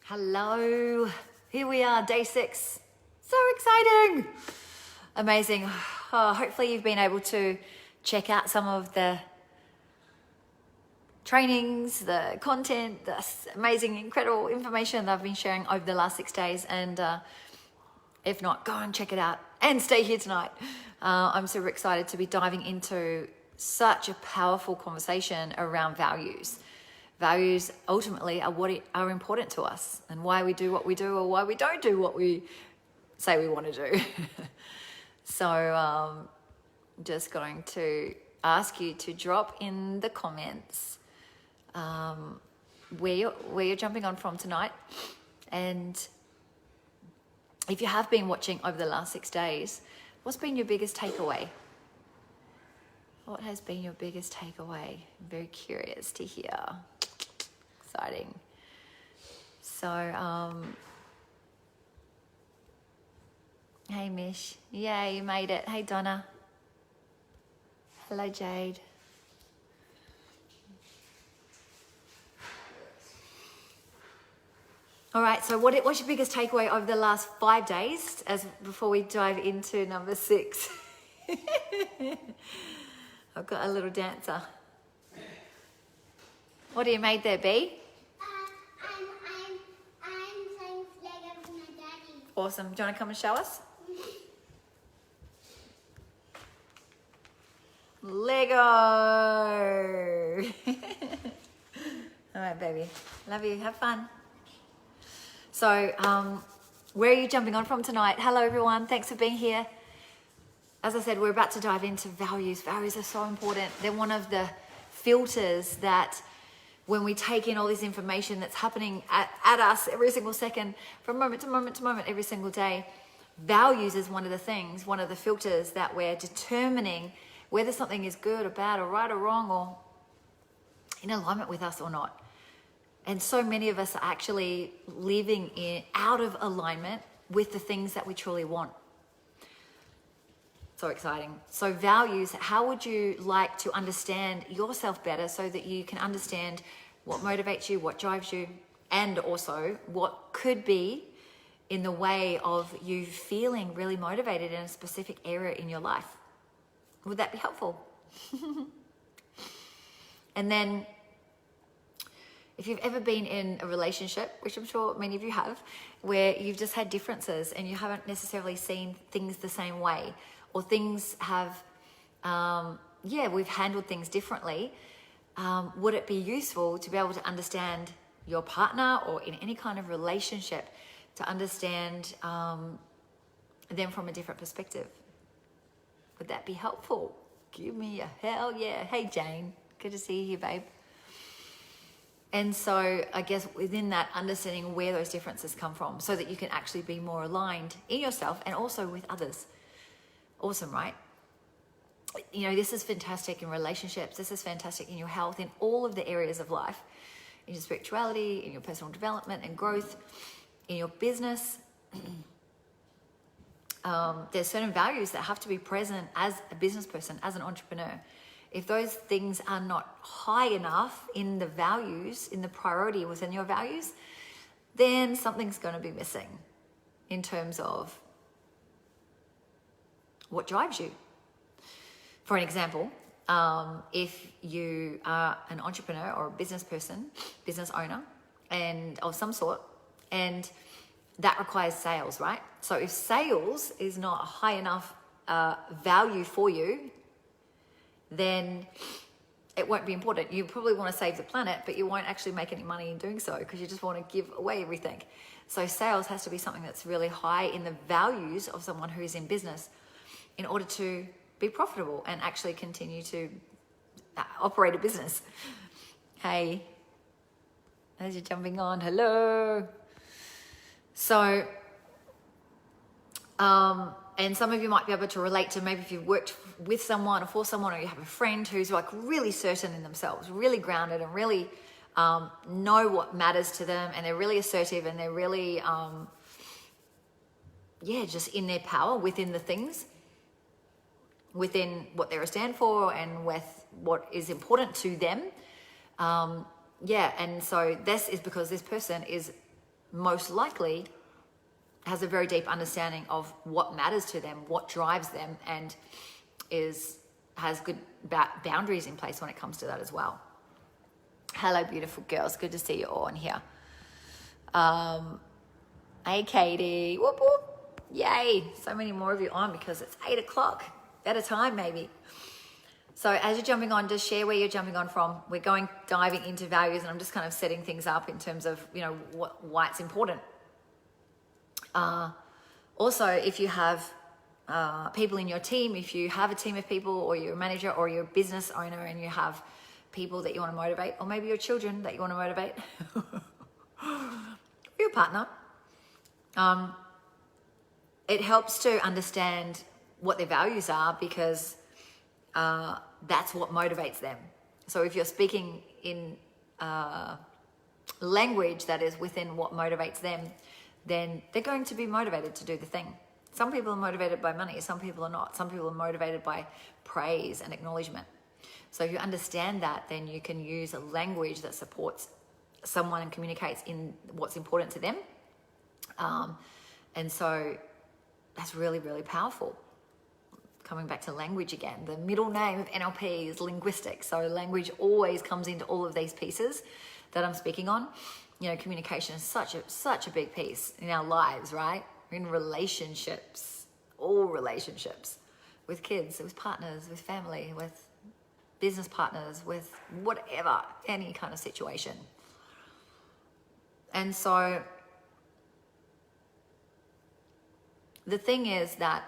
Hello, here we are, day 6. So exciting, amazing. Hopefully you've been able to check out some of the trainings, the content, the amazing, incredible information that I've been sharing over the last 6 days. And if not, go and check it out and stay here tonight. I'm super excited to be diving into such a powerful conversation around values. Values ultimately are what are important to us and why we do what we do or why we don't do what we say we want to do. So I'm just going to ask you to drop in the comments where you're jumping on from tonight. And if you have been watching over the last 6 days, what's been your biggest takeaway? What has been your biggest takeaway? I'm very curious to hear. Exciting. So, hey Mish. Yay, you made it. Hey Donna. Hello Jade. All right, so what's your biggest takeaway over the last 5 days before we dive into number 6? I've got a little dancer. What have you made there, Bee? I'm playing Lego with my daddy. Awesome. Do you want to come and show us? Lego! All right, baby. Love you. Have fun. So, where are you jumping on from tonight? Hello, everyone. Thanks for being here. As I said, we're about to dive into values. Values are so important. They're one of the filters that when we take in all this information that's happening at us every single second, from moment to moment to moment, every single day, values is one of the things, one of the filters that we're determining whether something is good or bad or right or wrong or in alignment with us or not. And so many of us are actually living out of alignment with the things that we truly want. So exciting. So values, how would you like to understand yourself better so that you can understand what motivates you, what drives you, and also what could be in the way of you feeling really motivated in a specific area in your life? Would that be helpful? And then if you've ever been in a relationship, which I'm sure many of you have, where you've just had differences and you haven't necessarily seen things the same way, or things have, we've handled things differently, would it be useful to be able to understand your partner or in any kind of relationship to understand them from a different perspective? Would that be helpful? Give me a hell yeah. Hey Jane, good to see you here, babe. And so I guess within that, understanding where those differences come from so that you can actually be more aligned in yourself and also with others. Awesome, right? You know, this is fantastic in relationships. This is fantastic in your health, in all of the areas of life, in your spirituality, in your personal development and growth, in your business. There's certain values that have to be present as a business person, as an entrepreneur. If those things are not high enough in the values, in the priority within your values, then something's going to be missing in terms of what drives you. For an example, if you are an entrepreneur or a business person, business owner, and of some sort, and that requires sales, right? So if sales is not a high enough value for you, then it won't be important. You probably want to save the planet, but you won't actually make any money in doing so because you just want to give away everything. So sales has to be something that's really high in the values of someone who is in business in order to be profitable and actually continue to operate a business. Hey, as you're jumping on, hello. So, and some of you might be able to relate to maybe if you've worked with someone or for someone, or you have a friend who's like really certain in themselves, really grounded and really know what matters to them, and they're really assertive and they're really, just in their power within the things, within what they stand for and with what is important to them. And so this is because this person is most likely has a very deep understanding of what matters to them, what drives them, and has good boundaries in place when it comes to that as well. Hello, beautiful girls. Good to see you all in here. Hey, Katie. Whoop, whoop. Yay. So many more of you on because it's 8 o'clock. Better time, maybe. So as you're jumping on, just share where you're jumping on from. We're diving into values, and I'm just kind of setting things up in terms of, why it's important. Also, if you have people in your team, if you have a team of people, or you're a manager, or you're a business owner, and you have people that you want to motivate, or maybe your children that you want to motivate, or your partner, it helps to understand what their values are, because that's what motivates them. So if you're speaking in language that is within what motivates them, then they're going to be motivated to do the thing. Some people are motivated by money, some people are not. Some people are motivated by praise and acknowledgement. So if you understand that, then you can use a language that supports someone and communicates in what's important to them. And so that's really, really powerful. Coming back to language again, the middle name of NLP is linguistics. So language always comes into all of these pieces that I'm speaking on. Communication is such a big piece in our lives, right? In relationships, all relationships, with kids, with partners, with family, with business partners, with whatever, any kind of situation. And so the thing is that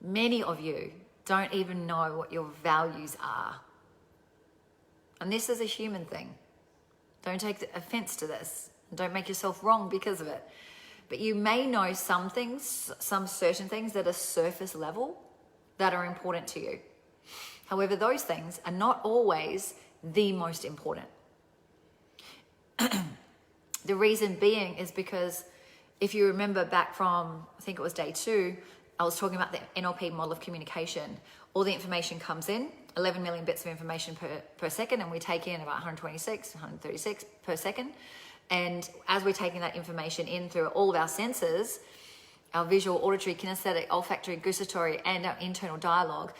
many of you don't even know what your values are. And this is a human thing. Don't take offense to this. Don't make yourself wrong because of it. But you may know some things, some certain things that are surface level that are important to you. However, those things are not always the most important. The reason being is because if you remember back from, I think it was day 2, I was talking about the NLP model of communication. All the information comes in, 11 million bits of information per second, and we take in about 126, 136 per second. And as we're taking that information in through all of our senses, our visual, auditory, kinesthetic, olfactory, gustatory, and our internal dialogue,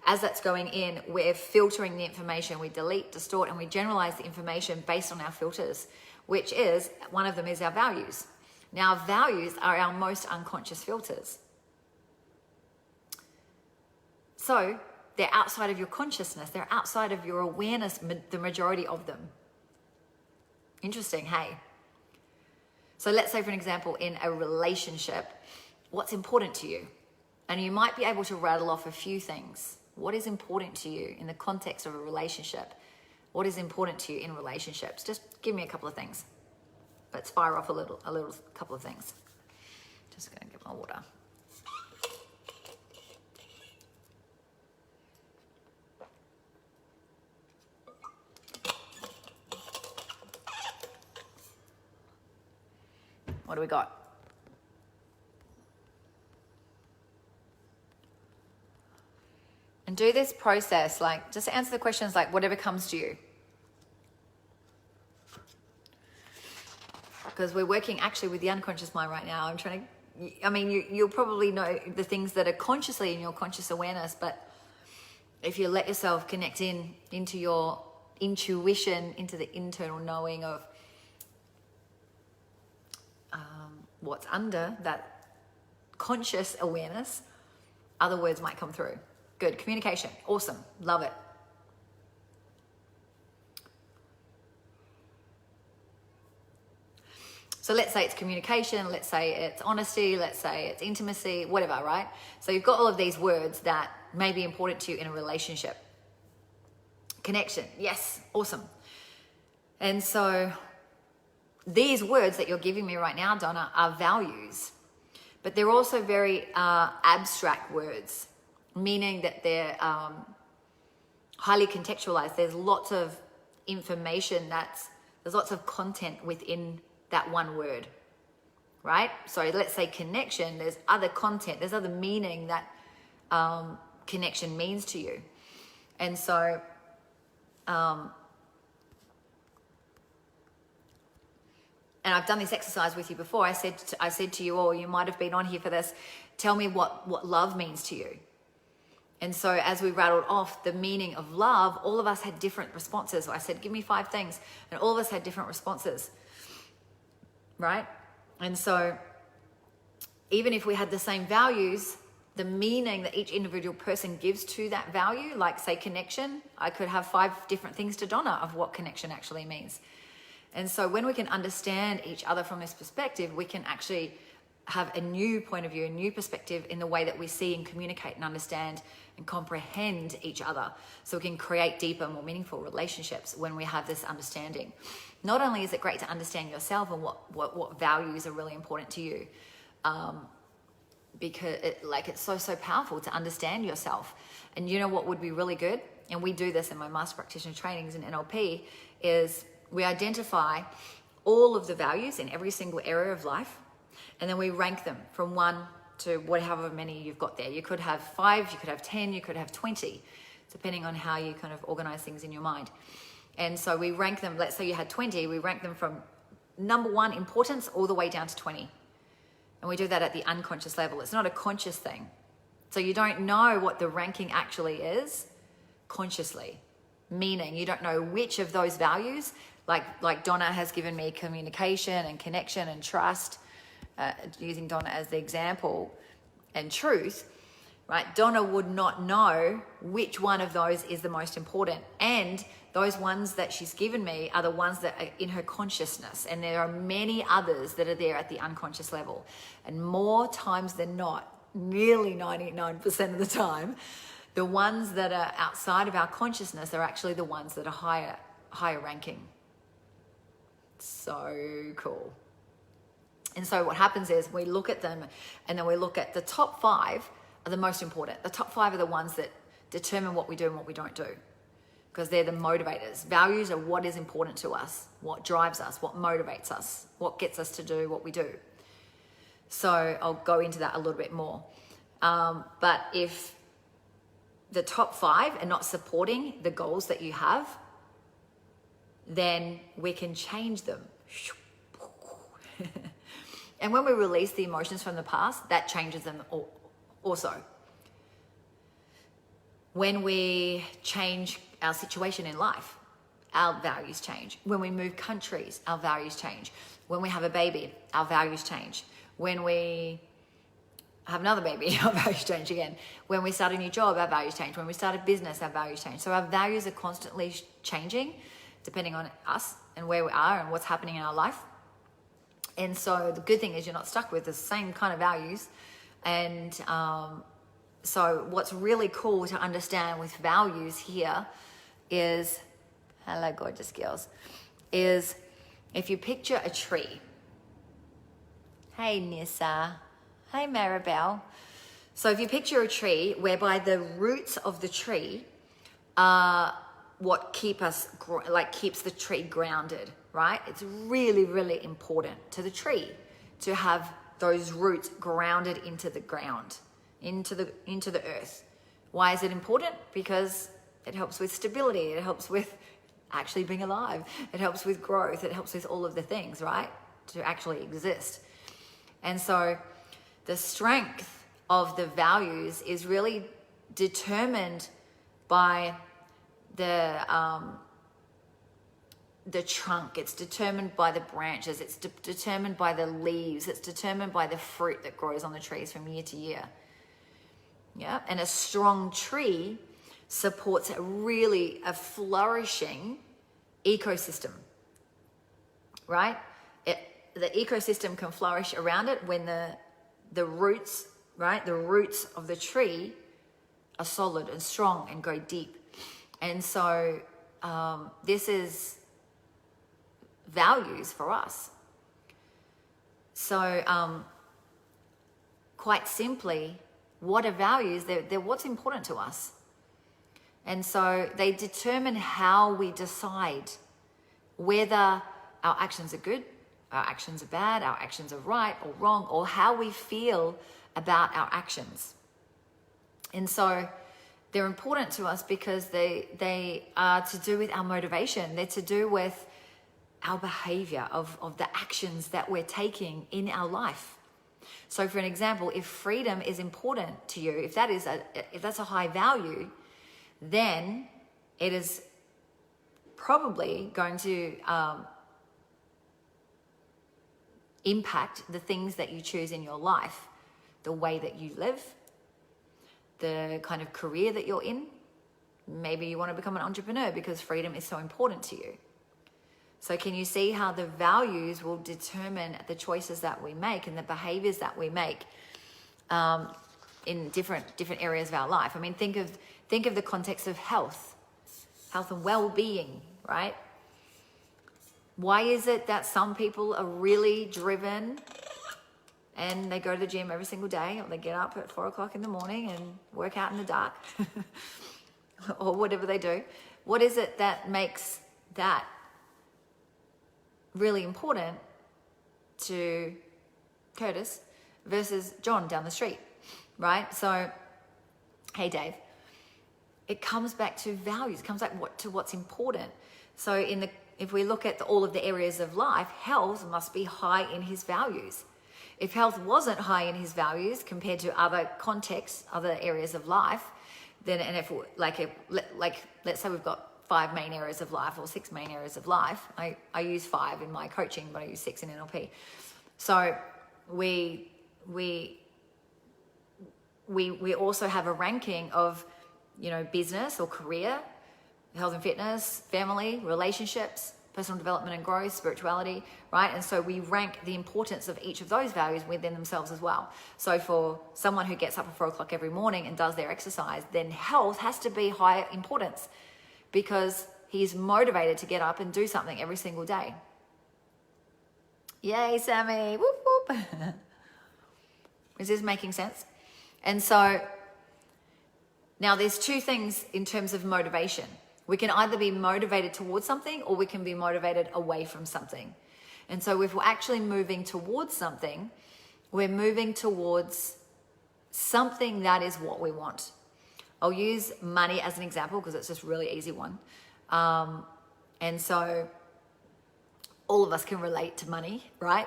as that's going in, we're filtering the information. We delete, distort, and we generalize the information based on our filters, which is, one of them is our values. Now, values are our most unconscious filters. So they're outside of your consciousness. They're outside of your awareness, the majority of them. Interesting, hey? So let's say, for an example, in a relationship, what's important to you? And you might be able to rattle off a few things. What is important to you in the context of a relationship? What is important to you in relationships? Just give me a couple of things. Let's fire off a couple of things. Just gonna get my water. What do we got? And do this process, like, just answer the questions like whatever comes to you. Because we're working actually with the unconscious mind right now. You'll probably know the things that are consciously in your conscious awareness, but if you let yourself connect into your intuition, into the internal knowing of what's under that conscious awareness, other words might come through. Good. Communication. Awesome. Love it. So let's say it's communication, let's say it's honesty, let's say it's intimacy, whatever, right? So you've got all of these words that may be important to you in a relationship. Connection. Yes. Awesome. And so these words that you're giving me right now, Donna, are values, but they're also very abstract words, meaning that they're highly contextualized. There's lots of information, there's lots of content within that one word, right? So let's say connection, there's other content, there's other meaning that connection means to you. And so and I've done this exercise with you before. I said to you all, you might have been on here for this. Tell me what love means to you. And so as we rattled off the meaning of love, all of us had different responses. So I said, give me 5 things. And all of us had different responses, right? And so even if we had the same values, the meaning that each individual person gives to that value, like say connection, I could have 5 different things to Donna of what connection actually means. And so when we can understand each other from this perspective, we can actually have a new point of view, a new perspective in the way that we see and communicate and understand and comprehend each other. So we can create deeper, more meaningful relationships when we have this understanding. Not only is it great to understand yourself and what values are really important to you, because it's so powerful to understand yourself. And you know what would be really good? And we do this in my master practitioner trainings in NLP, is we identify all of the values in every single area of life, and then we rank them from 1 to whatever many you've got there. You could have 5, you could have 10, you could have 20, depending on how you kind of organize things in your mind. And so we rank them, let's say you had 20, we rank them from number 1 importance all the way down to 20. And we do that at the unconscious level. It's not a conscious thing. So you don't know what the ranking actually is consciously, meaning you don't know which of those values, like Donna has given me communication and connection and trust, using Donna as the example, and truth, right? Donna would not know which one of those is the most important. And those ones that she's given me are the ones that are in her consciousness. And there are many others that are there at the unconscious level. And more times than not, nearly 99% of the time, the ones that are outside of our consciousness are actually the ones that are higher ranking. So cool. And so what happens is we look at them, and then we look at the top 5 are the most important. The top 5 are the ones that determine what we do and what we don't do, because they're the motivators. Values are what is important to us, what drives us, what motivates us, what gets us to do what we do. So I'll go into that a little bit more. But if the top 5 are not supporting the goals that you have, then we can change them. And when we release the emotions from the past, that changes them also. When we change our situation in life, our values change. When we move countries, our values change. When we have a baby, our values change. When we have another baby, our values change again. When we start a new job, our values change. When we start a business, our values change. So our values are constantly changing depending on us and where we are and what's happening in our life. And so the good thing is you're not stuck with the same kind of values. And so what's really cool to understand with values here is, hello gorgeous girls, is if you picture a tree. Hey Nissa, hey Maribel. So if you picture a tree whereby the roots of the tree are what keeps the tree grounded, right? It's really, really important to the tree to have those roots grounded into the ground, into the earth. Why is it important? Because it helps with stability. It helps with actually being alive. It helps with growth. It helps with all of the things, right? To actually exist. And so the strength of the values is really determined by the trunk. It's determined by the branches. It's determined by the leaves. It's determined by the fruit that grows on the trees from year to year. Yeah, and a strong tree supports a flourishing ecosystem, right? The ecosystem can flourish around it when the roots, right? The roots of the tree are solid and strong and go deep. And so this is values for us. So quite simply, what are values? They're what's important to us. And so they determine how we decide whether our actions are good, our actions are bad, our actions are right or wrong, or how we feel about our actions. And so they're important to us because they are to do with our motivation. They're to do with our behavior, of the actions that we're taking in our life. So for an example, if freedom is important to you, if that's a high value, then it is probably going to impact the things that you choose in your life, the way that you live, the kind of career that you're in. Maybe you want to become an entrepreneur because freedom is so important to you. So can you see how the values will determine the choices that we make and the behaviors that we make in different areas of our life? I mean, think of the context of health and well-being, right? Why is it that some people are really driven and they go to the gym every single day, or they get up at 4 o'clock in the morning and work out in the dark or whatever they do? What is it that makes that really important to Curtis versus John down the street, right? So, hey Dave, it comes back to values. It comes back to what's important. So if we look at all of the areas of life, health must be high in his values. If health wasn't high in his values compared to other contexts, other areas of life, then, and if let's say we've got 5 main areas of life or 6 main areas of life. I use 5 in my coaching, but I use 6 in NLP. So we also have a ranking of, business or career, health and fitness, family, relationships, personal development and growth, spirituality, right? And so we rank the importance of each of those values within themselves as well. So for someone who gets up at 4 o'clock every morning and does their exercise, then health has to be high importance, because he's motivated to get up and do something every single day. Yay, Sammy. Whoop, whoop. Is this making sense? And so now there's 2 things in terms of motivation. We can either be motivated towards something, or we can be motivated away from something. And so if we're actually moving towards something, we're moving towards something that is what we want. I'll use money as an example because it's just a really easy one. And so all of us can relate to money, right?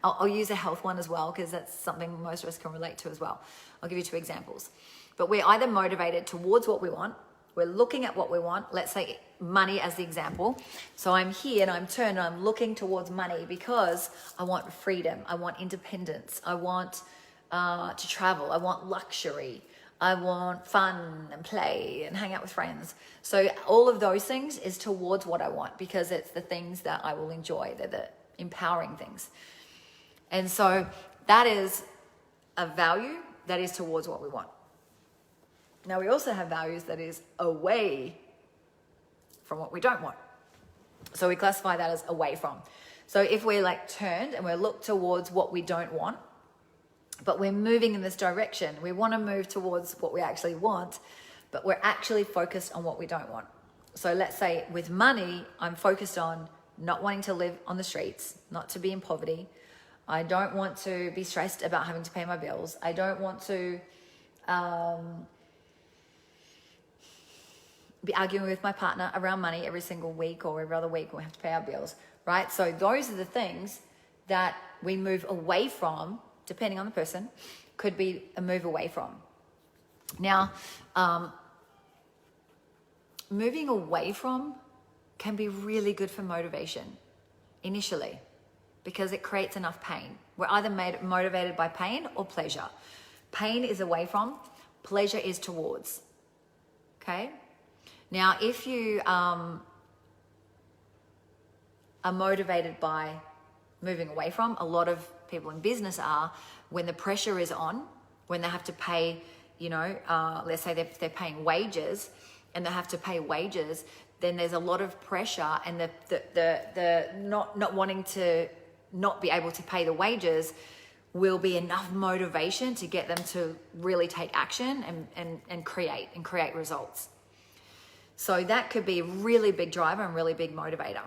I'll use a health one as well because that's something most of us can relate to as well. I'll give you 2 examples. But we're either motivated towards what we want, we're looking at what we want, let's say money as the example. So I'm here and I'm turned and I'm looking towards money because I want freedom, I want independence, I want to travel, I want luxury, I want fun and play and hang out with friends. So all of those things is towards what I want because it's the things that I will enjoy. They're the empowering things. And so that is a value that is towards what we want. Now we also have values that is away from what we don't want. So we classify that as away from. So if we're turned and we're looked towards what we don't want, but we're moving in this direction, we want to move towards what we actually want, but we're actually focused on what we don't want. So let's say with money, I'm focused on not wanting to live on the streets, not to be in poverty. I don't want to be stressed about having to pay my bills. I don't want to be arguing with my partner around money every single week or every other week when we have to pay our bills, right? So those are the things that we move away from, depending on the person, could be a move away from. Now, moving away from can be really good for motivation initially because it creates enough pain. We're either motivated by pain or pleasure. Pain is away from, pleasure is towards, okay? Now, if you are motivated by moving away from, a lot of people in business are, when the pressure is on, when they have to pay, let's say they're paying wages and they have to pay wages, then there's a lot of pressure, and the not wanting to not be able to pay the wages will be enough motivation to get them to really take action and create results. So that could be a really big driver and really big motivator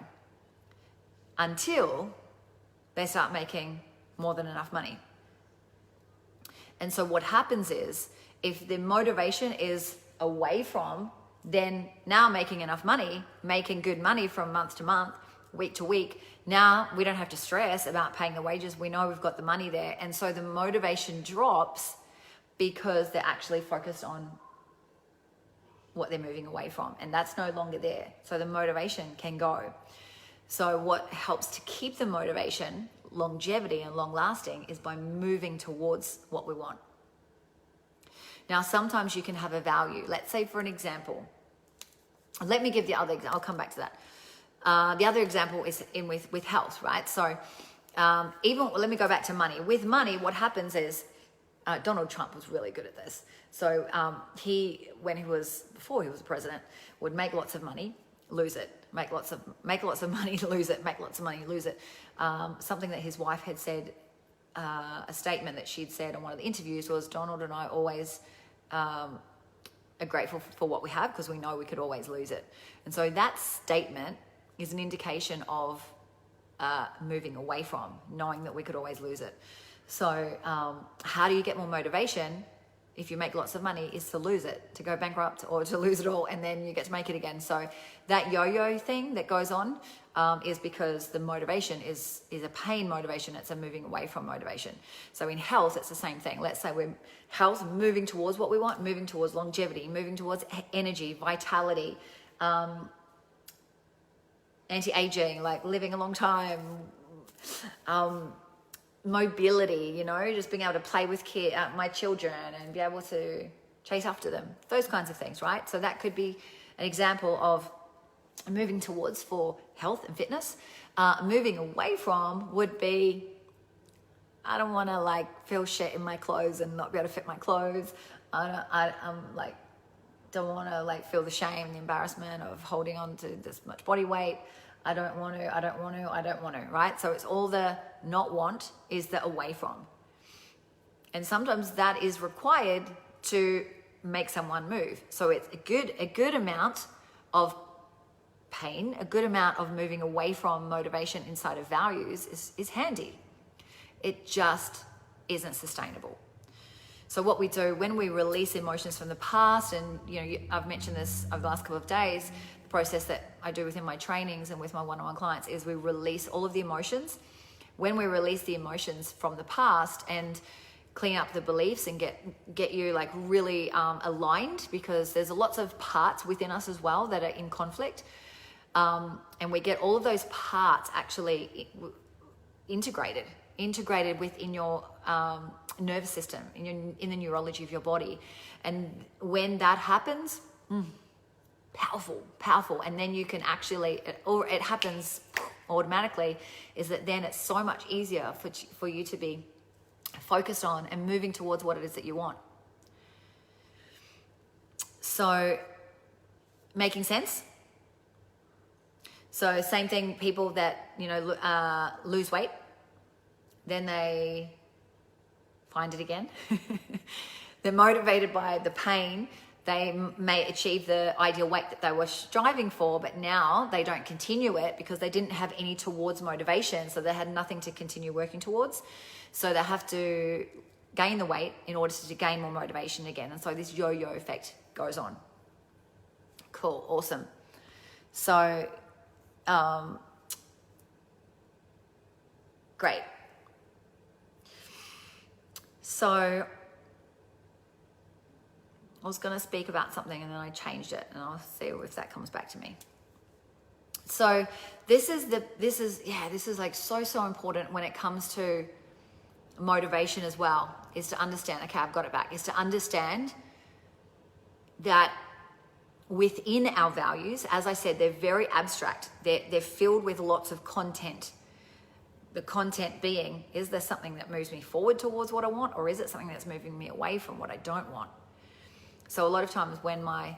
until they start making more than enough money. And so what happens is, if the motivation is away from, then now making enough money, making good money from month to month, week to week. Now we don't have to stress about paying the wages. We know we've got the money there. And so the motivation drops because they're actually focused on what they're moving away from, and that's no longer there. So the motivation can go. So what helps to keep the motivation, longevity and long lasting, is by moving towards what we want. Now, sometimes you can have a value. Let's say, for an example, let me give the other example. I'll come back to that. The other example is in with health, right? So let me go back to money. With money, what happens is, Donald Trump was really good at this. So before he was president, would make lots of money, lose it, make lots of money, lose it, make lots of money, lose it. Something that his wife had said, a statement that she'd said on one of the interviews was, Donald and I always are grateful for what we have because we know we could always lose it. And so that statement is an indication of moving away from, knowing that we could always lose it. So how do you get more motivation if you make lots of money? Is to lose it, to go bankrupt, or to lose it all, and then you get to make it again. So that yo-yo thing that goes on is because the motivation is a pain motivation. It's a moving away from motivation. So in health, it's the same thing. Let's say we're health, moving towards what we want, moving towards longevity, moving towards energy, vitality, anti-aging, like living a long time, mobility, just being able to play with my children and be able to chase after them, those kinds of things, right? So that could be an example of moving towards for health and fitness. Moving away from would be, I don't want to feel shit in my clothes and not be able to fit my clothes. Don't want to feel the shame, the embarrassment of holding on to this much body weight. I don't want to, right? So it's all the not want is the away from. And sometimes that is required to make someone move. So it's a good amount of pain, a good amount of moving away from motivation inside of values is handy. It just isn't sustainable. So what we do when we release emotions from the past, and I've mentioned this over the last couple of days, the process that I do within my trainings and with my one-on-one clients is we release all of the emotions. When we release the emotions from the past and clean up the beliefs and get you really aligned, because there's lots of parts within us as well that are in conflict, and we get all of those parts actually integrated within your nervous system, in the neurology of your body. And when that happens, powerful. And then you can actually, or it happens automatically, is that then it's so much easier for you to be focused on and moving towards what it is that you want. So, making sense? So same thing, people that, lose weight, then they find it again. They're motivated by the pain. They may achieve the ideal weight that they were striving for, but now they don't continue it because they didn't have any towards motivation. So they had nothing to continue working towards. So they have to gain the weight in order to gain more motivation again. And so this yo-yo effect goes on. Cool, awesome. So, great. So I was going to speak about something and then I changed it, and I'll see if that comes back to me. So this is so important when it comes to motivation as well, is to understand, okay, I've got it back, is to understand that within our values, as I said, they're very abstract. They're filled with lots of content. The content being, is there something that moves me forward towards what I want, or is it something that's moving me away from what I don't want? So a lot of times when my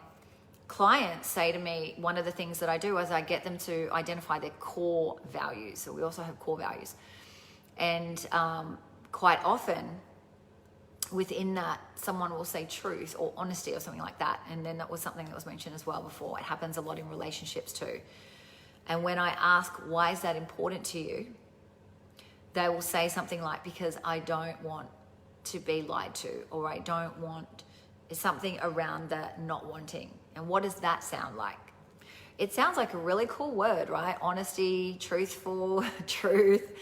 clients say to me, one of the things that I do is I get them to identify their core values. So we also have core values. And quite often within that, someone will say truth or honesty or something like that. And then that was something that was mentioned as well before. It happens a lot in relationships too. And when I ask, why is that important to you? They will say something like, because I don't want to be lied to, or I don't want, something around the not wanting. And what does that sound like? It sounds like a really cool word, right? Honesty, truthful, truth.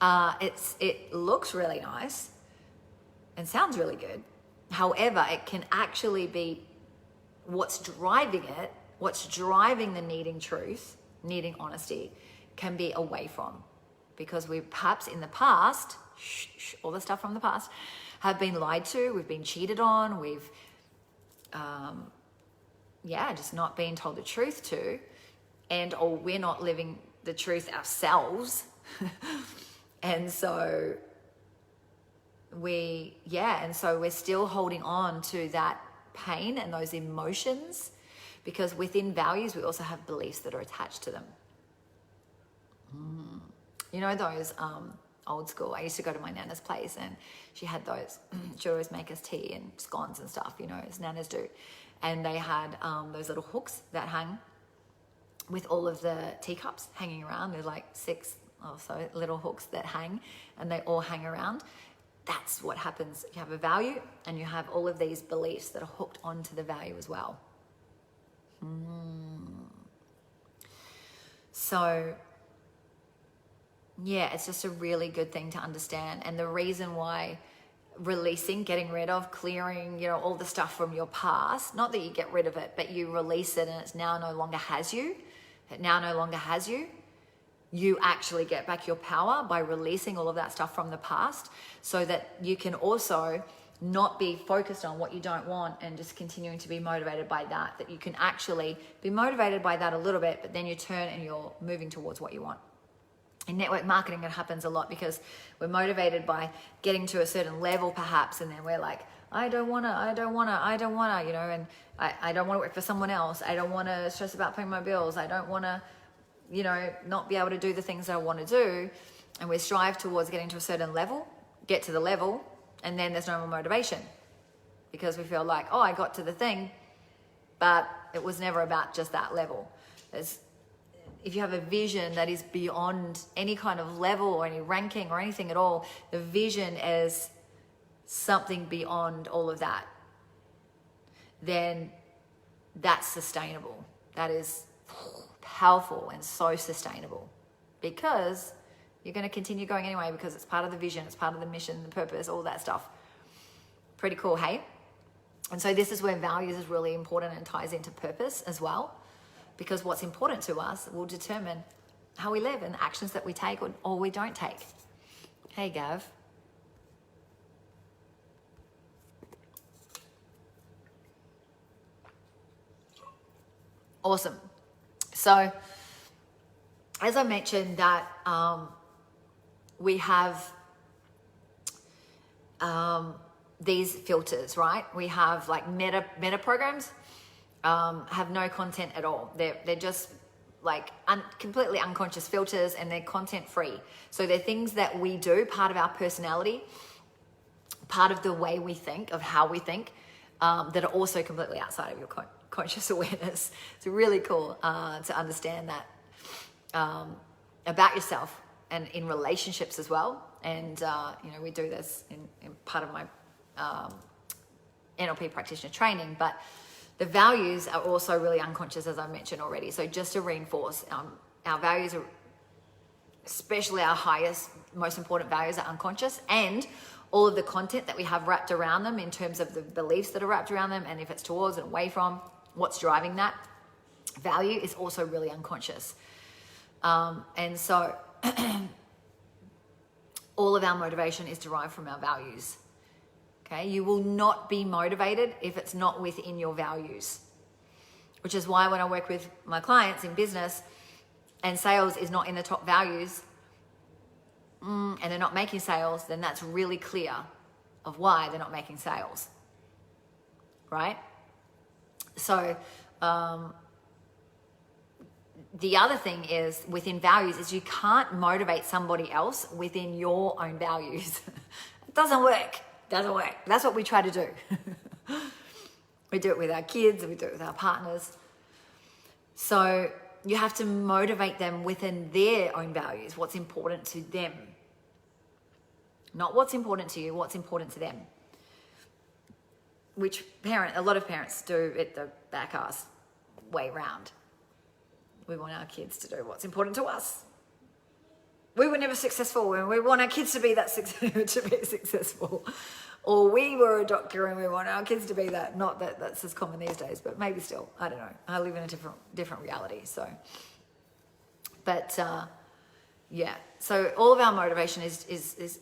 It looks really nice and sounds really good. However, it can actually be what's driving it, what's driving the needing truth, needing honesty, can be away from. Because we perhaps in the past, all the stuff from the past, have been lied to, we've been cheated on, we've, just not being told the truth to, or we're not living the truth ourselves. And so we're still holding on to that pain and those emotions, because within values, we also have beliefs that are attached to them. You know, those old school, I used to go to my nana's place and she had those, she'd always make us tea and scones and stuff, you know, as nanas do. And they had those little hooks that hang with all of the teacups hanging around. They're like 6 or so little hooks that hang, and they all hang around. That's what happens. You have a value and you have all of these beliefs that are hooked onto the value as well. So, yeah, it's just a really good thing to understand. And the reason why releasing, getting rid of, clearing, you know, all the stuff from your past, not that you get rid of it, but you release it and it's now no longer has you. It now no longer has you. You actually get back your power by releasing all of that stuff from the past, so that you can also not be focused on what you don't want and just continuing to be motivated by that you can actually be motivated by that a little bit, but then you turn and you're moving towards what you want. In network marketing, it happens a lot because we're motivated by getting to a certain level perhaps, and then we're like, I don't wanna, you know, and I don't wanna work for someone else. I don't wanna stress about paying my bills. I don't wanna, you know, not be able to do the things that I want to do. And we strive towards getting to a certain level, get to the level, and then there's no more motivation because we feel like, oh, I got to the thing, but it was never about just that level. If you have a vision that is beyond any kind of level or any ranking or anything at all, the vision is something beyond all of that, then that's sustainable. That is powerful and so sustainable, because you're going to continue going anyway, because it's part of the vision, it's part of the mission, the purpose, all that stuff. Pretty cool, hey? And so this is where values is really important and ties into purpose as well, because what's important to us will determine how we live and the actions that we take or we don't take. Hey, Gav. Awesome. So, as I mentioned that we have these filters, right? We have like meta programs have no content at all. They're just like completely unconscious filters, and they're content free. So they're things that we do, part of our personality, part of the way we think, of how we think, that are also completely outside of your conscious awareness. It's really cool to understand that about yourself and in relationships as well. And, you know, we do this in part of my NLP practitioner training, but the values are also really unconscious, as I mentioned already. So just to reinforce, our values are, especially our highest, most important values, are unconscious, and all of the content that we have wrapped around them in terms of the beliefs that are wrapped around them, and if it's towards and away from, what's driving that value is also really unconscious. And so all of our motivation is derived from our values. Okay, you will not be motivated if it's not within your values, which is why when I work with my clients in business and sales is not in the top values, and they're not making sales, then that's really clear of why they're not making sales, right? So the other thing is within values is you can't motivate somebody else within your own values. It doesn't work. That's what we try to do. We do it with our kids, and we do it with our partners. So you have to motivate them within their own values, what's important to them. Not what's important to you, what's important to them. Which a lot of parents do it the back ass way round. We want our kids to do what's important to us. We were never successful and we want our kids to be that to be successful. Or we were a doctor and we want our kids to be that. Not that that's as common these days, but maybe still. I don't know. I live in a different reality. So, but yeah. So all of our motivation is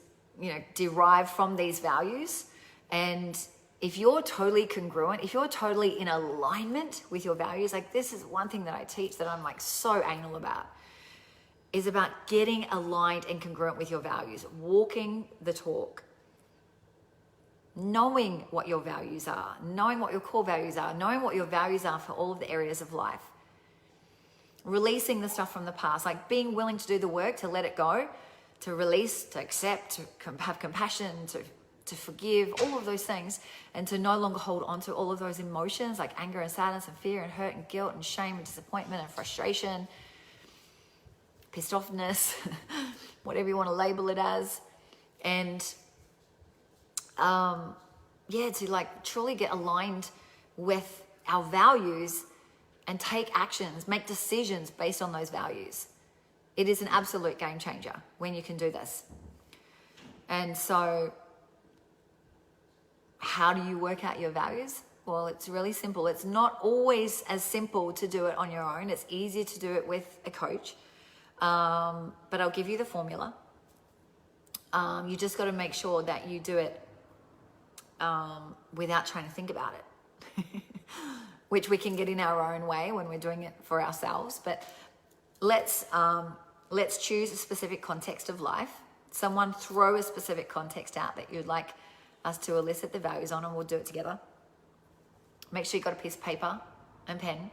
derived from these values. And if you're totally congruent, if you're totally in alignment with your values, like this is one thing that I teach that I'm like so anal about, is about getting aligned and congruent with your values, walking the talk, knowing what your values are, knowing what your core values are, knowing what your values are for all of the areas of life, releasing the stuff from the past, like being willing to do the work, to let it go, to release, to accept, to have compassion, to forgive, all of those things, and to no longer hold on to all of those emotions like anger and sadness and fear and hurt and guilt and shame and disappointment and frustration, pissed offness, whatever you want to label it as. And to like truly get aligned with our values and take actions, make decisions based on those values. It is an absolute game changer when you can do this. And so how do you work out your values? Well, it's really simple. It's not always as simple to do it on your own. It's easier to do it with a coach. But I'll give you the formula. You just got to make sure that you do it without trying to think about it, which we can get in our own way when we're doing it for ourselves. But let's choose a specific context of life. Someone throw a specific context out that you'd like us to elicit the values on, and we'll do it together. Make sure you've got a piece of paper and pen.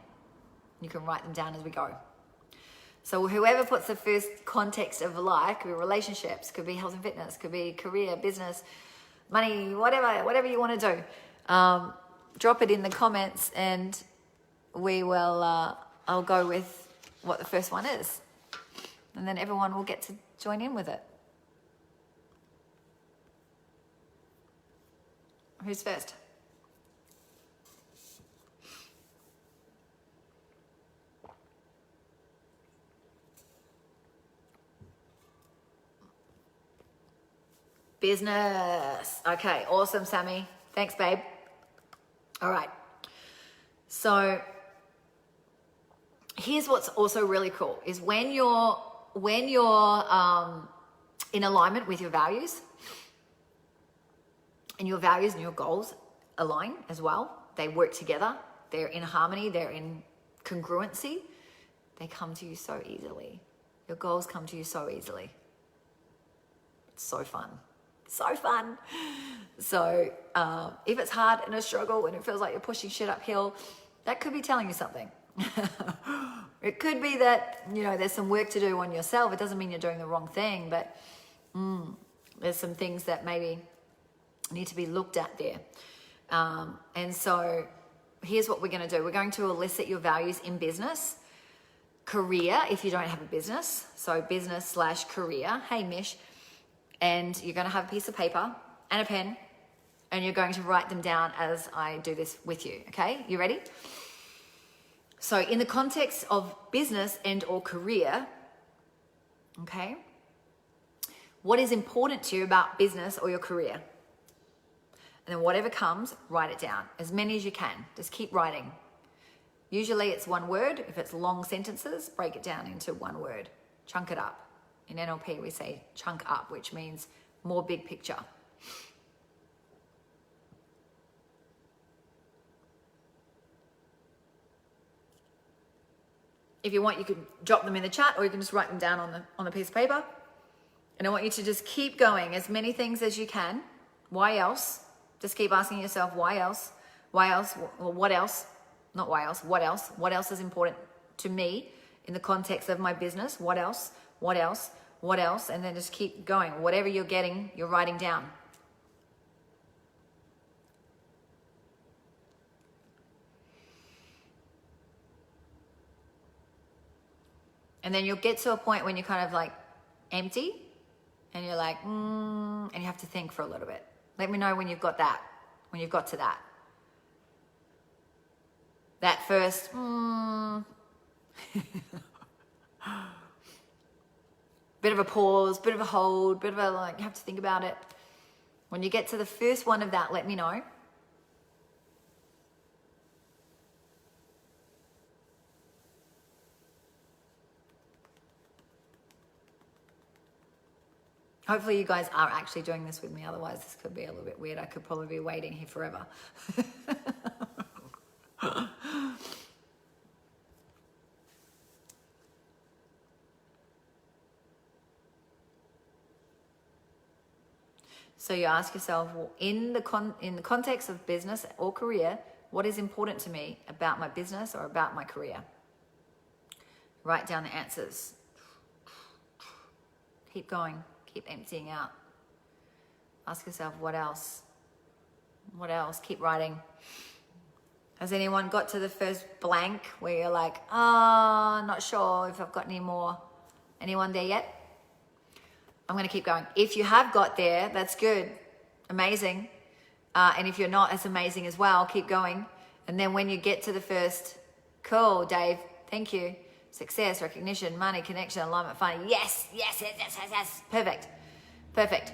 You can write them down as we go. So whoever puts the first context of life, could be relationships, could be health and fitness, could be career, business, money, whatever you want to do. Drop it in the comments and we will, I'll go with what the first one is. And then everyone will get to join in with it. Who's first? Business. Okay, awesome, Sammy. Thanks, babe. All right. So here's what's also really cool is when you're in alignment with your values, and your values and your goals align as well. They work together. They're in harmony. They're in congruency. They come to you so easily. Your goals come to you so easily. It's so fun. So fun. So if it's hard and a struggle and it feels like you're pushing shit uphill, that could be telling you something. It could be that, there's some work to do on yourself. It doesn't mean you're doing the wrong thing, but there's some things that maybe need to be looked at there. And so here's what we're going to do. We're going to elicit your values in business, career, if you don't have a business. So business/career. Hey, Mish. And you're going to have a piece of paper and a pen, and you're going to write them down as I do this with you. Okay, you ready? So in the context of business and or career, okay, what is important to you about business or your career? And then whatever comes, write it down. As many as you can. Just keep writing. Usually it's one word. If it's long sentences, break it down into one word. Chunk it up. In NLP, we say chunk up, which means more big picture. If you want, you could drop them in the chat, or you can just write them down on a piece of paper. And I want you to just keep going as many things as you can. Why else? Just keep asking yourself, why else? Why else? Well, what else? Not why else. What else? What else is important to me in the context of my business? What else? What else? What else? And then just keep going. Whatever you're getting, you're writing down. And then you'll get to a point when you're kind of like empty and you're like, and you have to think for a little bit. Let me know when you've got that, when you've got to that. That first, Bit of a pause, bit of a hold, bit of a like, you have to think about it. When you get to the first one of that, let me know. Hopefully you guys are actually doing this with me. Otherwise, this could be a little bit weird. I could probably be waiting here forever. So you ask yourself, well, in the context of business or career, what is important to me about my business or about my career? Write down the answers. Keep going. Keep emptying out. Ask yourself, what else? What else? Keep writing. Has anyone got to the first blank where you're like, not sure if I've got any more? Anyone there yet? I'm going to keep going. If you have got there, that's good. Amazing. And if you're not, it's amazing as well. Keep going. And then when you get to the first, cool, Dave, thank you. Success, recognition, money, connection, alignment, fun. Yes, yes, yes, yes, yes, yes. Perfect. Perfect.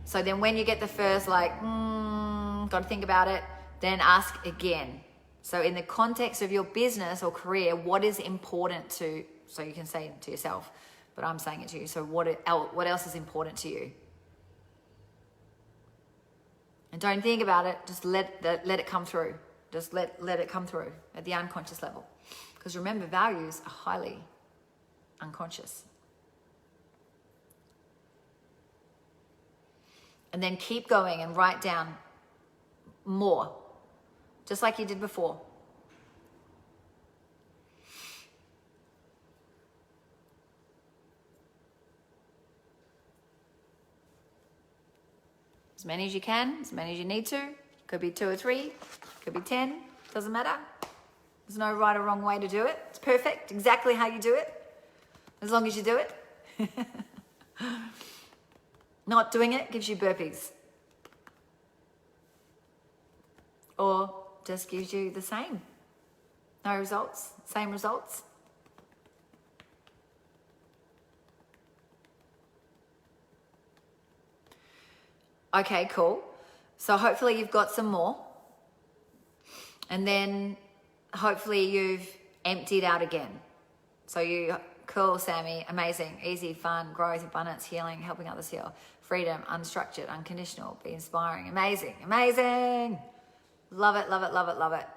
So then when you get the first, like, got to think about it, then ask again. So in the context of your business or career, what is important to, so you can say it to yourself, but I'm saying it to you. So what else is important to you? And don't think about it. Just let it come through. Just let it come through at the unconscious level. Because remember, values are highly unconscious. And then keep going and write down more, just like you did before. As many as you can, as many as you need to. Could be 2 or 3, could be 10, doesn't matter. There's no right or wrong way to do it. It's perfect, exactly how you do it, as long as you do it. Not doing it gives you burpees. Or just gives you the same. No results, same results. Okay, cool. So hopefully you've got some more. And then hopefully you've emptied out again. So you, cool, Sammy, amazing, easy, fun, growth, abundance, healing, helping others heal, freedom, unstructured, unconditional, be inspiring, amazing, amazing. Love it, love it, love it, love it.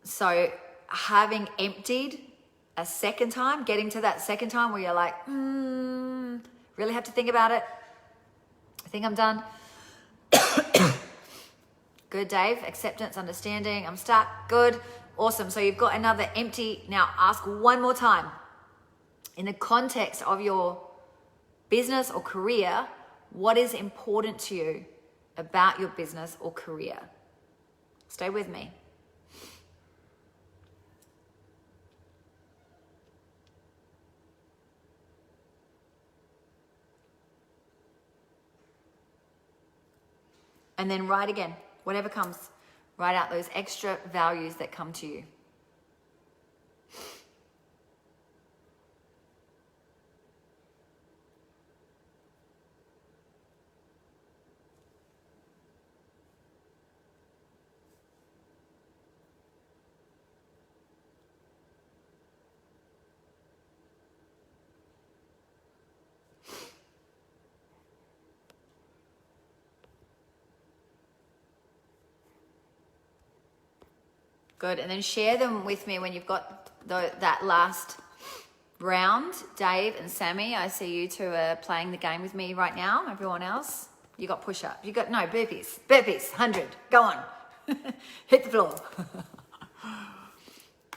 So having emptied a second time, getting to that second time where you're like, really have to think about it. I think I'm done. Good, Dave. Acceptance, understanding. I'm stuck. Good. Awesome. So you've got another empty. Now ask one more time. In the context of your business or career, what is important to you about your business or career? Stay with me. And then write again, whatever comes. Write out those extra values that come to you. Good, and then share them with me when you've got that last round. Dave and Sammy, I see you two are playing the game with me right now. Everyone else, you got push-up. You got, no, burpees, 100, go on. Hit the floor.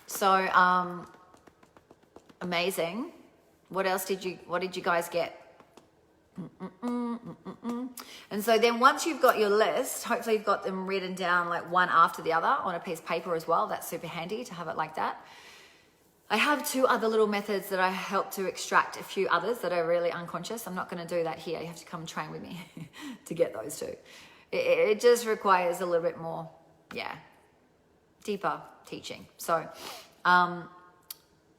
So, amazing. What did you guys get? And so then once you've got your list, hopefully you've got them written down like one after the other on a piece of paper as well. That's super handy to have it like that. I have 2 other little methods that I help to extract a few others that are really unconscious. I'm not going to do that here. You have to come train with me to get those 2. It just requires a little bit more, deeper teaching. So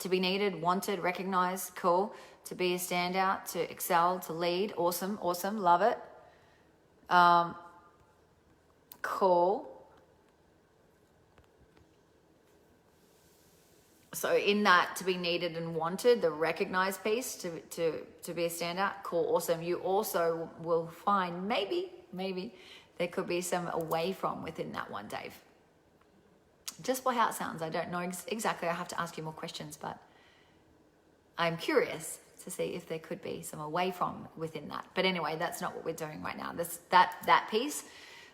To be needed, wanted, recognized, cool. To be a standout, to excel, to lead, awesome, love it. Cool. So in that, to be needed and wanted, the recognized piece, to be a standout, cool, awesome. You also will find maybe there could be some away from within that one, Dave. Just by how it sounds, I don't know exactly. I have to ask you more questions, but I'm curious to see if there could be some away from within that. But anyway, that's not what we're doing right now. That piece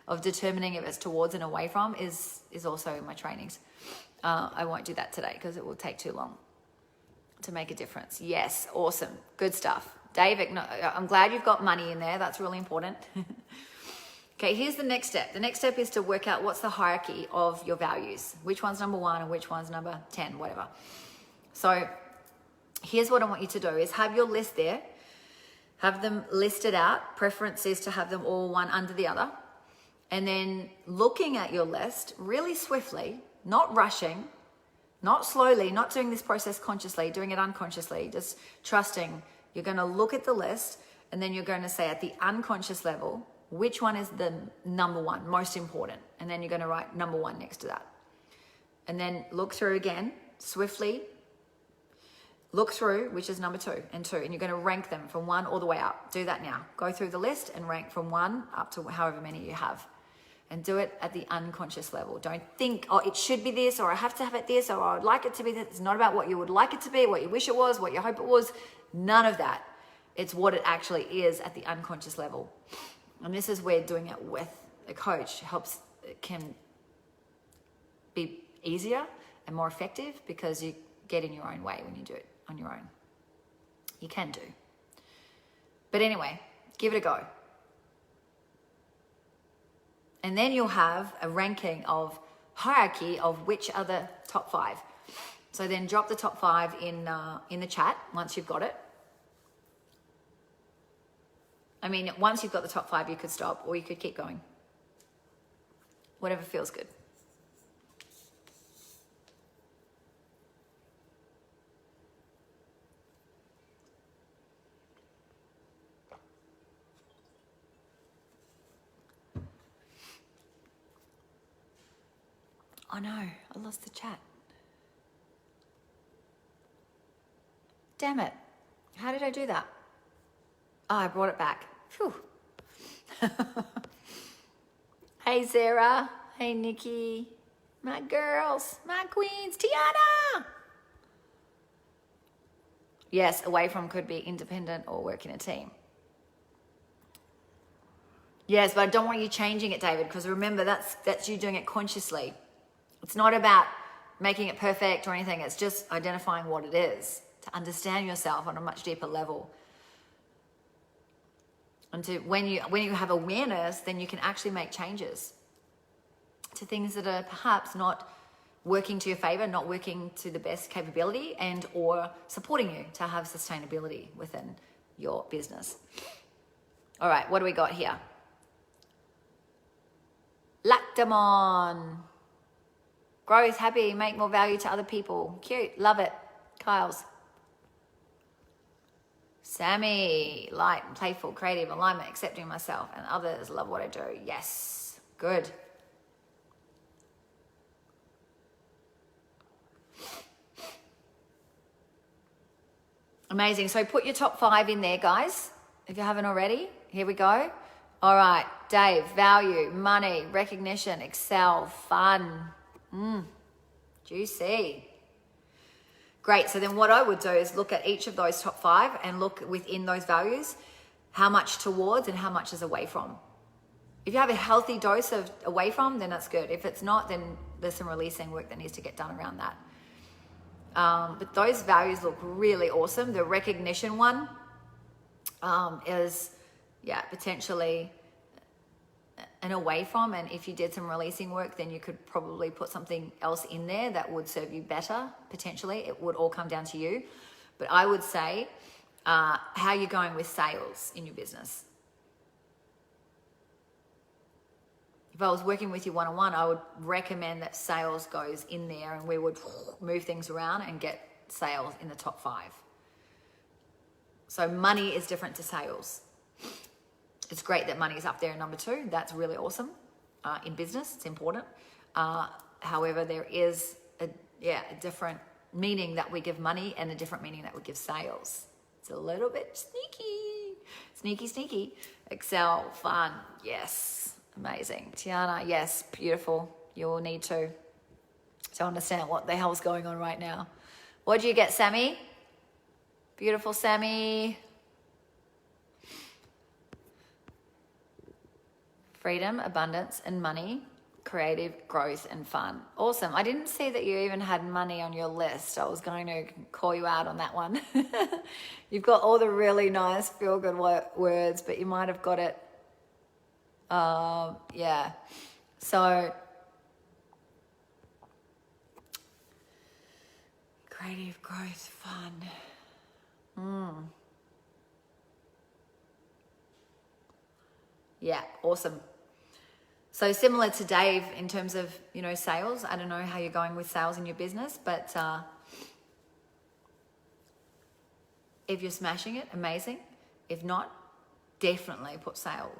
of determining if it's towards and away from is also in my trainings. I won't do that today because it will take too long to make a difference. Yes, awesome, good stuff. Dave, I'm glad you've got money in there. That's really important. Okay, here's the next step. The next step is to work out what's the hierarchy of your values. Which one's number 1 and which one's number 10, whatever. So here's what I want you to do is have your list there. Have them listed out. Preference is to have them all one under the other. And then looking at your list really swiftly, not rushing, not slowly, not doing this process consciously, doing it unconsciously, just trusting. You're going to look at the list and then you're going to say at the unconscious level, which one is the number 1, most important? And then you're going to write number 1 next to that. And then look through again, swiftly. Look through, which is number 2 and 2. And you're going to rank them from 1 all the way up. Do that now. Go through the list and rank from 1 up to however many you have. And do it at the unconscious level. Don't think, oh, it should be this, or I have to have it this, or I would like it to be this. It's not about what you would like it to be, what you wish it was, what you hope it was. None of that. It's what it actually is at the unconscious level. And this is where doing it with a coach can be easier and more effective because you get in your own way when you do it on your own. You can do. But anyway, give it a go. And then you'll have a ranking of hierarchy of which are the top 5. So then drop the top 5 in the chat once you've got it. I mean, once you've got the top 5, you could stop or you could keep going. Whatever feels good. Oh no, I lost the chat. Damn it. How did I do that? Oh, I brought it back. Phew. Hey, Sarah. Hey, Nikki. My girls. My queens. Tiana. Yes, away from could be independent or work in a team. Yes, but I don't want you changing it, David, because remember, that's you doing it consciously. It's not about making it perfect or anything. It's just identifying what it is to understand yourself on a much deeper level. And to when you have awareness, then you can actually make changes to things that are perhaps not working to your favor, not working to the best capability, and or supporting you to have sustainability within your business. All right, what do we got here? Lactamon. Growth, happy, make more value to other people. Cute, love it. Kyle's. Sammy, light and playful, creative, alignment, accepting myself and others, love what I do. Yes, good. Amazing. So put your top 5 in there, guys, if you haven't already. Here we go. All right, Dave, value, money, recognition, excel, fun. Juicy. Great. So then what I would do is look at each of those top 5 and look within those values, how much towards and how much is away from. If you have a healthy dose of away from, then that's good. If it's not, then there's some releasing work that needs to get done around that. But those values look really awesome. The recognition one is, potentially an away from. And if you did some releasing work, then you could probably put something else in there that would serve you better, potentially. It would all come down to you. But I would say, how you're going with sales in your business. If I was working with you one-on-one, I would recommend that sales goes in there and we would move things around and get sales in the top 5. So money is different to sales. It's great that money is up there in number 2. That's really awesome. In business, it's important. However, there is a different meaning that we give money and a different meaning that we give sales. It's a little bit sneaky. Excel, fun, yes, amazing. Tiana, yes, beautiful. You will need to understand what the hell's going on right now. What do you get, Sammy? Beautiful, Sammy. Freedom, abundance, and money. Creative, growth, and fun. Awesome. I didn't see that you even had money on your list. I was going to call you out on that one. You've got all the really nice feel-good words, but you might have got it. Yeah. So, creative, growth, fun. Yeah, awesome. So similar to Dave in terms of, sales. I don't know how you're going with sales in your business, but if you're smashing it, amazing. If not, definitely put sale,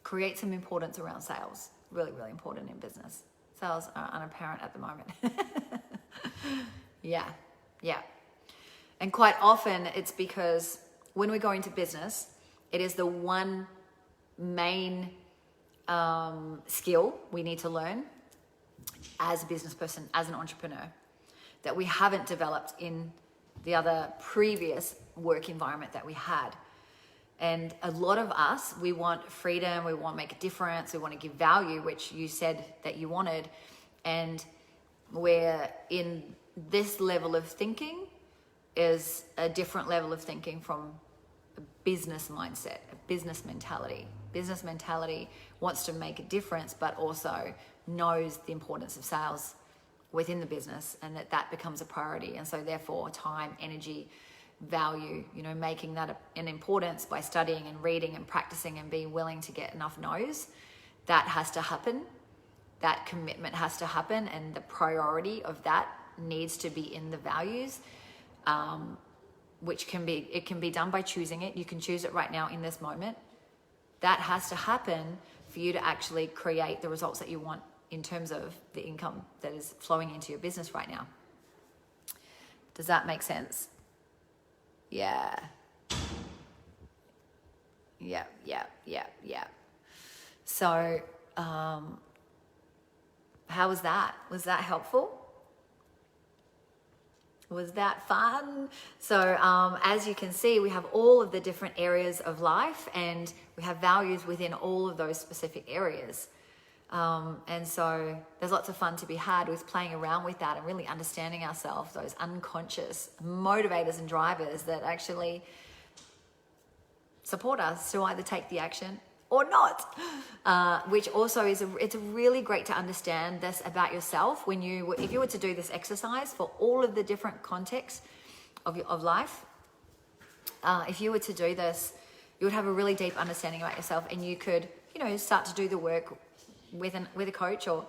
create some importance around sales. Really, really important in business. Sales are unapparent at the moment. Yeah. And quite often it's because when we go into business, it is the one main skill we need to learn as a business person, as an entrepreneur, that we haven't developed in the other previous work environment that we had. And a lot of us, we want freedom, we want to make a difference, we want to give value, which you said that you wanted. And we're in this level of thinking is a different level of thinking from a business mindset, a business mentality. Business mentality wants to make a difference, but also knows the importance of sales within the business, and that becomes a priority. And so therefore time, energy, value, making that an importance by studying and reading and practicing and being willing to get enough no's, that has to happen. That commitment has to happen, and the priority of that needs to be in the values, which can be done by choosing it. You can choose it right now in this moment. That has to happen for you to actually create the results that you want in terms of the income that is flowing into your business right now. Does that make sense? Yeah. So, how was that? Was that helpful? Was that fun? So as you can see, we have all of the different areas of life, and we have values within all of those specific areas. And so there's lots of fun to be had with playing around with that and really understanding ourselves, those unconscious motivators and drivers that actually support us to either take the action or not, which also it's really great to understand this about yourself if you were to do this exercise for all of the different contexts of life. If you were to do this, you would have a really deep understanding about yourself, and you could, start to do the work with a coach or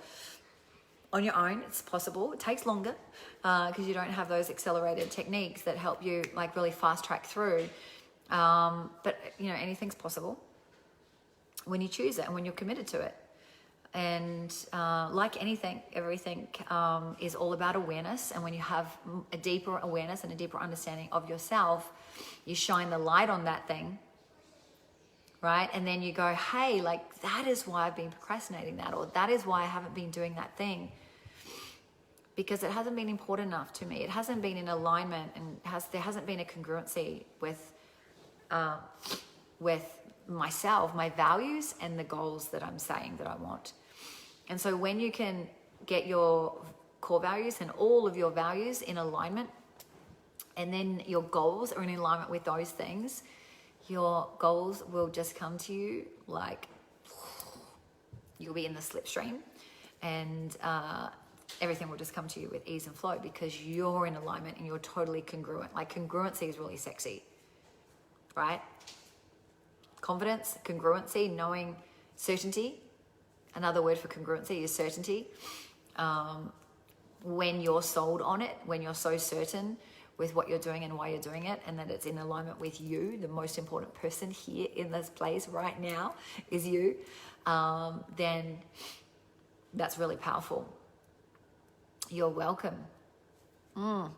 on your own. It's possible. It takes longer because you don't have those accelerated techniques that help you really fast track through. But anything's possible when you choose it and when you're committed to it. And like anything, everything is all about awareness. And when you have a deeper awareness and a deeper understanding of yourself, you shine the light on that thing, right? And then you go, hey, that is why I've been procrastinating that, or that is why I haven't been doing that thing, because it hasn't been important enough to me. It hasn't been in alignment, and there hasn't been a congruency with myself, my values, and the goals that I'm saying that I want. And so when you can get your core values and all of your values in alignment, and then your goals are in alignment with those things, your goals will just come to you you'll be in the slipstream, and everything will just come to you with ease and flow because you're in alignment and you're totally congruent. Congruency is really sexy, right? Confidence, congruency, knowing, certainty. Another word for congruency is certainty. when you're sold on it, when you're so certain with what you're doing and why you're doing it, and that it's in alignment with you, the most important person here in this place right now is you, then that's really powerful. You're welcome. Love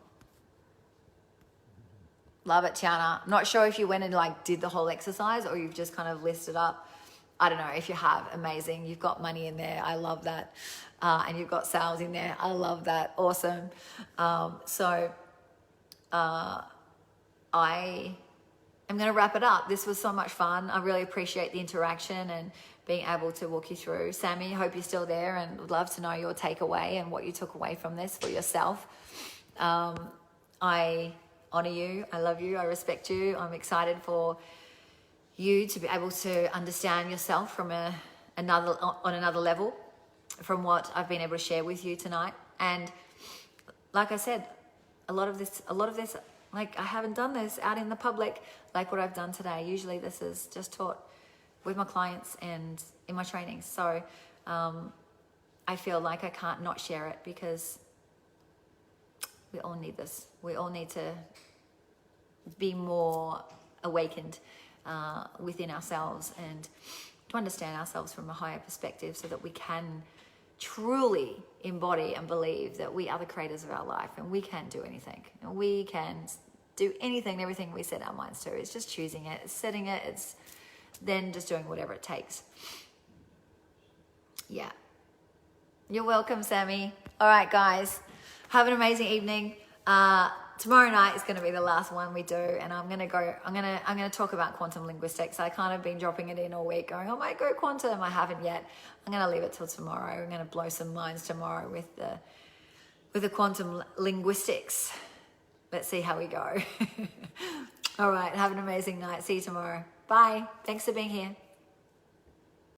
it, Tiana. Not sure if you went and like did the whole exercise or you've just kind of listed up. I don't know. If you have, amazing. You've got money in there. I love that. And you've got sales in there. I love that. Awesome. I am going to wrap it up. This was so much fun. I really appreciate the interaction and being able to walk you through. Sammy, hope you're still there and would love to know your takeaway and what you took away from this for yourself. I honor you. I love you. I respect you. I'm excited for you to be able to understand yourself from on another level from what I've been able to share with you tonight. And like I said, a lot of this, like I haven't done this out in the public like what I've done today. Usually this is just taught with my clients and in my trainings. So I feel like I can't not share it because we all need this. We all need to be more awakened within ourselves and to understand ourselves from a higher perspective so that we can truly embody and believe that we are the creators of our life and we can do anything. And we can do anything and everything we set our minds to. It's just choosing it, it's setting it, it's then just doing whatever it takes. Yeah. You're welcome, Sammy. All right, guys. Have an amazing evening. Tomorrow night is going to be the last one we do, and I'm going to talk about quantum linguistics. I kind of been dropping it in all week going, oh my God, quantum. I haven't yet. I'm going to leave it till tomorrow. I'm going to blow some minds tomorrow with the quantum linguistics. Let's see how we go. All right. Have an amazing night. See you tomorrow. Bye. Thanks for being here.